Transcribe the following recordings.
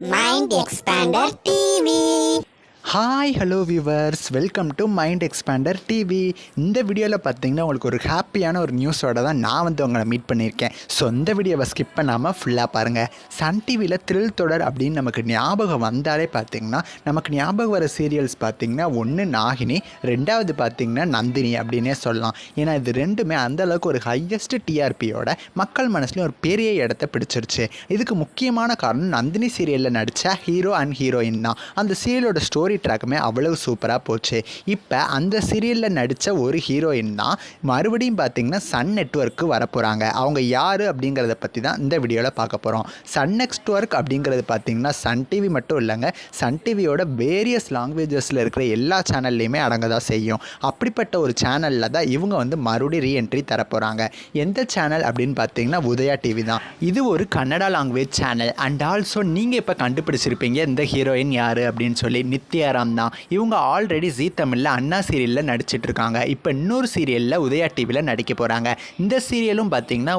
Mind Expander TV. Hi hello viewers, welcome to mind expander TV. இந்த வீடியோவில் பார்த்தீங்கன்னா உங்களுக்கு ஒரு ஹாப்பியான ஒரு நியூஸோட தான் நான் உங்களை மீட் பண்ணியிருக்கேன். ஸோ இந்த வீடியோவை ஸ்கிப் பண்ணாமல் ஃபுல்லாக பாருங்கள். சன் டிவியில் த்ரில் தொடர் அப்படின்னு நமக்கு ஞாபகம் வந்தாலே பார்த்திங்கன்னா நமக்கு ஞாபகம் வர சீரியல்ஸ் பார்த்திங்கன்னா ஒன்று நாகினி, ரெண்டாவது பார்த்திங்கன்னா நந்தினி அப்படின்னே சொல்லலாம். ஏன்னா இது ரெண்டுமே அந்தளவுக்கு ஒரு ஹையஸ்ட் டிஆர்பியோட மக்கள் மனசுலேயும் ஒரு பெரிய இடத்த பிடிச்சிருச்சு. இதுக்கு முக்கியமான காரணம் நந்தினி சீரியலில் நடித்த ஹீரோ அண்ட் ஹீரோயின் தான். அந்த சீரியலோட ஸ்டோரி ட்ராக்குமே அவ்வளவு சூப்பராக போச்சு. இப்போ அந்த சீரியலில் நடித்த ஒரு ஹீரோயின் தான் மறுபடியும் பார்த்திங்கன்னா சன் நெட்வொர்க்கு வரப்போகிறாங்க. அவங்க யார் அப்படிங்கிறத பற்றி தான் இந்த வீடியோவில் பார்க்க போகிறோம். சன் நெட்வொர்க் அப்படிங்கிறது பார்த்திங்கன்னா சன் டிவி மட்டும் இல்லைங்க, சன் டிவியோட வேரியஸ் லாங்குவேஜஸில் இருக்கிற எல்லா சேனல்லையுமே அடங்க தான் செய்யும். அப்படிப்பட்ட ஒரு சேனலில் தான் இவங்க மறுபடியும் ரீஎன்ட்ரி தரப்போகிறாங்க. எந்த சேனல் அப்படின்னு பார்த்தீங்கன்னா உதயா டிவி தான். இது ஒரு Kannada language channel. And also நீங்கள் இப்போ கண்டுபிடிச்சிருப்பீங்க இந்த ஹீரோயின் யார் அப்படின்னு சொல்லி, நித்யாராம் தான். இவங்க ஆல்ரெடி ஜீ தமிழில் அண்ணா சீரியலில் நடிச்சிட்டு இருக்காங்க. இப்போ இன்னொரு சீரியலில் உதயா டிவியில் நடிக்க போகிறாங்க. இந்த சீரியலும் பார்த்தீங்கன்னா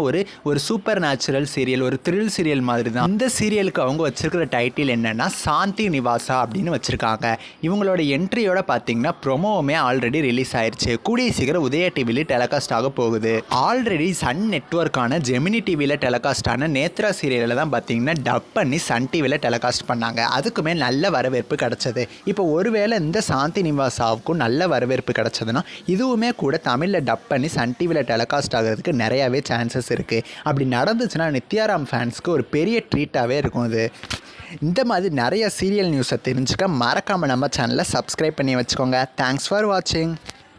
ஒரு சூப்பர் நேச்சுரல் சீரியல், ஒரு த்ரில் சீரியல் மாதிரி தான். இந்த சீரியலுக்கு அவங்க வச்சிருக்கிற டைட்டில் என்னென்னா சாந்தி நிவாசா அப்படின்னு வச்சுருக்காங்க. இவங்களோட என்ட்ரியோட பார்த்தீங்கன்னா ப்ரொமோவுமே ஆல்ரெடி ரிலீஸ் ஆயிடுச்சு. கூடிய சீக்கிரம் உதயா டிவியில் டெலிகாஸ்ட் ஆக போகுது. ஆல்ரெடி சன் நெட்வொர்க்கான ஜெமினி டிவியில் டெலிகாஸ்ட் ஆன நேத்ரா சீரியலில் தான் பார்த்தீங்கன்னா டப் பண்ணி சன் டிவியில் டெலிகாஸ்ட் பண்ணாங்க. அதுக்குமே நல்ல வரவேற்பு கிடச்சது. இப்போ ஒருவேளை இந்த சாந்தி நிவாசாவுக்கும் நல்ல வரவேற்பு கிடச்சதுன்னா இதுவுமே கூட தமிழில் டப் பண்ணி சன் டிவியில் டெலிகாஸ்ட் ஆகிறதுக்கு நிறையாவே சான்சஸ் இருக்குது. அப்படி நடந்துச்சுன்னா நித்யாராம் ஃபேன்ஸ்க்கு ஒரு பெரிய ட்ரீட்டாகவே இருக்கும். இது இந்த மாதிரி நிறைய சீரியல் நியூஸை தெரிஞ்சுக்க மறக்காமல் நம்ம சேனலை சப்ஸ்கிரைப் பண்ணி வச்சுக்கோங்க. தேங்க்ஸ் ஃபார் வாட்சிங்.